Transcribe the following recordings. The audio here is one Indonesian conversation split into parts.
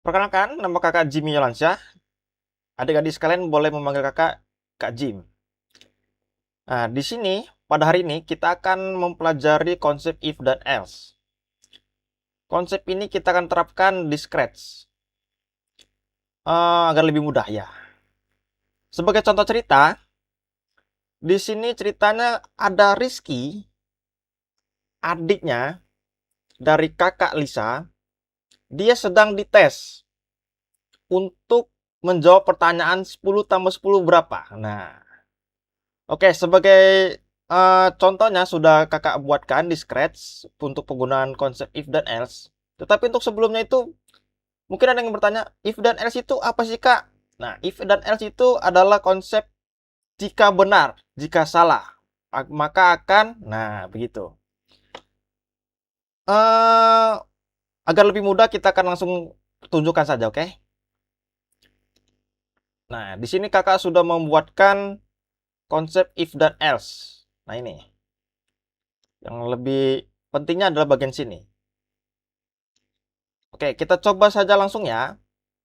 Perkenalkan, nama kakak Jimmy Yolansyah. Adik-adik sekalian boleh memanggil kakak Kak Jim. Nah, di sini pada hari ini kita akan mempelajari konsep if dan else. Konsep ini kita akan terapkan di Scratch agar lebih mudah ya. Sebagai contoh cerita, di sini ceritanya ada Rizky, adiknya dari kakak Lisa. Dia sedang dites untuk menjawab pertanyaan 10 tambah 10 berapa. Nah, oke, sebagai contohnya sudah kakak buatkan di Scratch untuk penggunaan konsep if dan else. Tetapi untuk sebelumnya itu mungkin ada yang bertanya, if dan else itu apa sih kak? Nah, if dan else itu adalah konsep jika benar, jika salah, maka akan, nah begitu. eh Agar lebih mudah kita akan langsung tunjukkan saja, oke? Nah, di sini kakak sudah membuatkan konsep if dan else. Nah ini, yang lebih pentingnya adalah bagian sini. Oke, kita coba saja langsung ya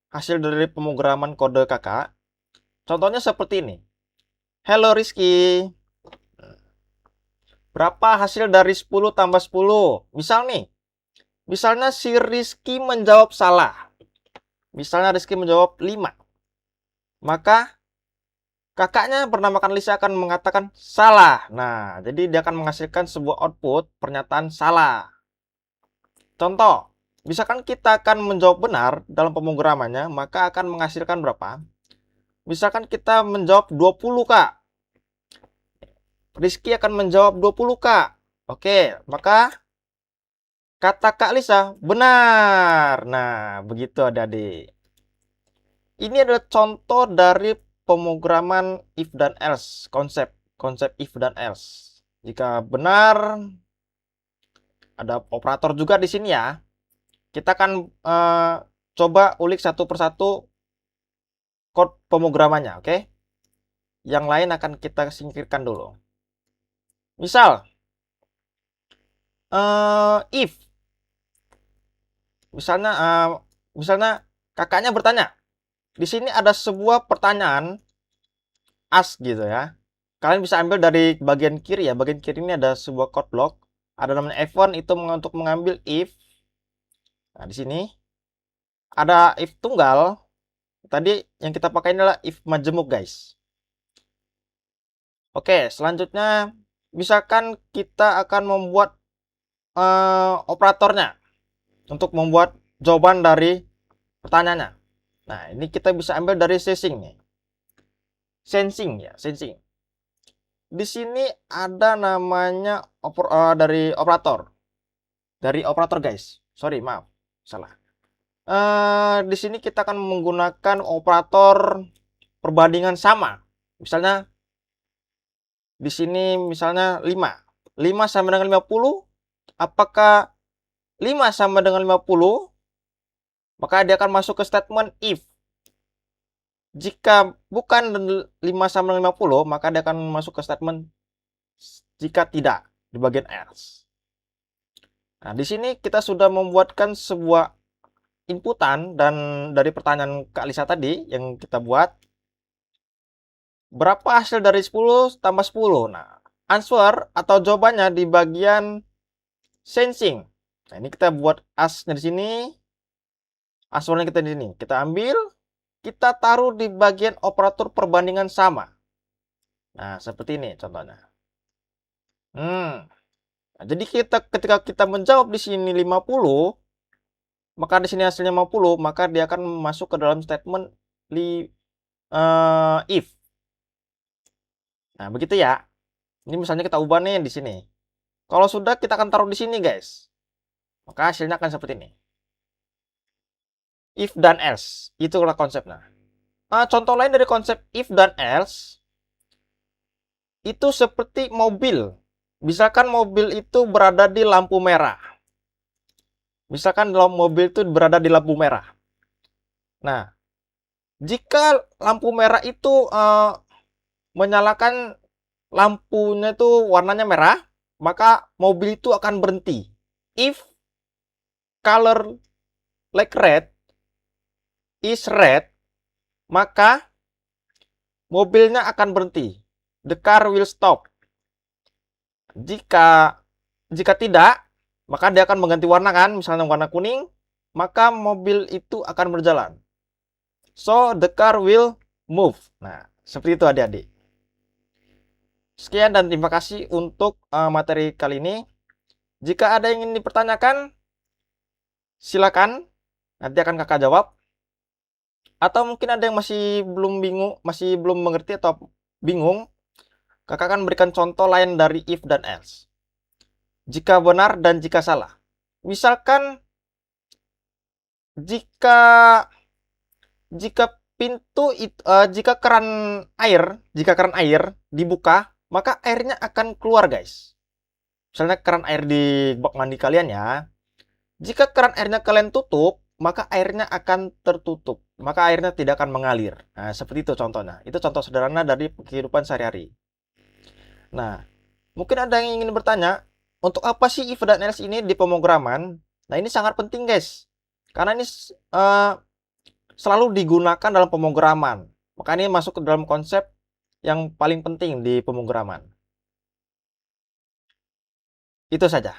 hasil dari pemrograman kode kakak. Contohnya seperti ini. Hello Rizky, berapa hasil dari 10 tambah 10? Misalnya si Rizky menjawab salah. Misalnya Rizky menjawab 5. Maka kakaknya bernamakan Lisa akan mengatakan salah. Nah, jadi dia akan menghasilkan sebuah output pernyataan salah. Contoh, misalkan kita akan menjawab benar dalam pemrogramannya, maka akan menghasilkan berapa? Misalkan kita menjawab 20, Kak. Rizky akan menjawab 20, Kak. Oke, maka kata Kak Lisa benar. Nah, begitu adik-adik. Ini adalah contoh dari pemrograman if dan else, konsep if dan else. Jika benar, ada operator juga di sini ya. Kita akan coba ulik satu persatu kode pemrogramannya, oke? Yang lain akan kita singkirkan dulu. Misal, if misalnya misalnya kakaknya bertanya, di sini ada sebuah pertanyaan ask gitu ya. Kalian bisa ambil dari bagian kiri ya. Bagian kiri ini ada sebuah code block. Ada namanya F1 itu untuk mengambil if. Nah, di sini ada if tunggal. Tadi yang kita pakai adalah if majemuk, guys. Oke, selanjutnya misalkan kita akan membuat operatornya untuk membuat jawaban dari pertanyaannya. Nah, ini kita bisa ambil dari sensing nih. Sensing ya, sensing. Di sini ada namanya dari operator. Dari operator, guys. Sorry, maaf. Salah. Di sini kita akan menggunakan operator perbandingan sama. Misalnya di sini misalnya 5. 5 sama dengan 50. Apakah 5 sama dengan 50? Maka dia akan masuk ke statement if. Jika bukan 5 sama 50, maka dia akan masuk ke statement jika tidak di bagian else. Nah, di sini kita sudah membuatkan sebuah inputan dan dari pertanyaan Kak Lisa tadi yang kita buat, berapa hasil dari 10 tambah 10? Nah, answer atau jawabannya di bagian sensing. Nah, ini kita buat asnya di sini. Answernya kita di sini. Kita ambil, kita taruh di bagian operator perbandingan sama. Nah, seperti ini contohnya. Nah, jadi ketika kita menjawab di sini 50, maka di sini hasilnya 50, maka dia akan masuk ke dalam statement if. Nah, begitu ya. Ini misalnya kita ubah nih di sini. Kalau sudah, kita akan taruh di sini, guys. Maka hasilnya akan seperti ini. If dan else. Itulah konsepnya. Contoh lain dari konsep if dan else, itu seperti mobil. Misalkan mobil itu berada di lampu merah. Misalkan mobil itu berada di lampu merah. Nah, jika lampu merah itu menyalakan lampunya itu warnanya merah, maka mobil itu akan berhenti. If color like red, is red, maka mobilnya akan berhenti. The car will stop. Jika tidak, maka dia akan mengganti warna kan, misalnya warna kuning, maka mobil itu akan berjalan. So the car will move. Nah, seperti itu adik-adik. Sekian dan terima kasih untuk materi kali ini. Jika ada yang ingin dipertanyakan, silakan. Nanti akan kakak jawab. Atau mungkin ada yang masih belum bingung, masih belum mengerti atau bingung, kakak akan berikan contoh lain dari if dan else. Jika benar dan jika salah. Misalkan jika jika keran air dibuka, maka airnya akan keluar, guys. Misalnya keran air di bak mandi kalian ya. Jika keran airnya kalian tutup, maka airnya akan tertutup. Maka airnya tidak akan mengalir. Nah, seperti itu contohnya. Itu contoh sederhana dari kehidupan sehari-hari. Nah, mungkin ada yang ingin bertanya, untuk apa sih if dan else ini di pemrograman? Nah, ini sangat penting, guys. Karena ini selalu digunakan dalam pemrograman. Maka ini masuk ke dalam konsep yang paling penting di pemrograman. Itu saja.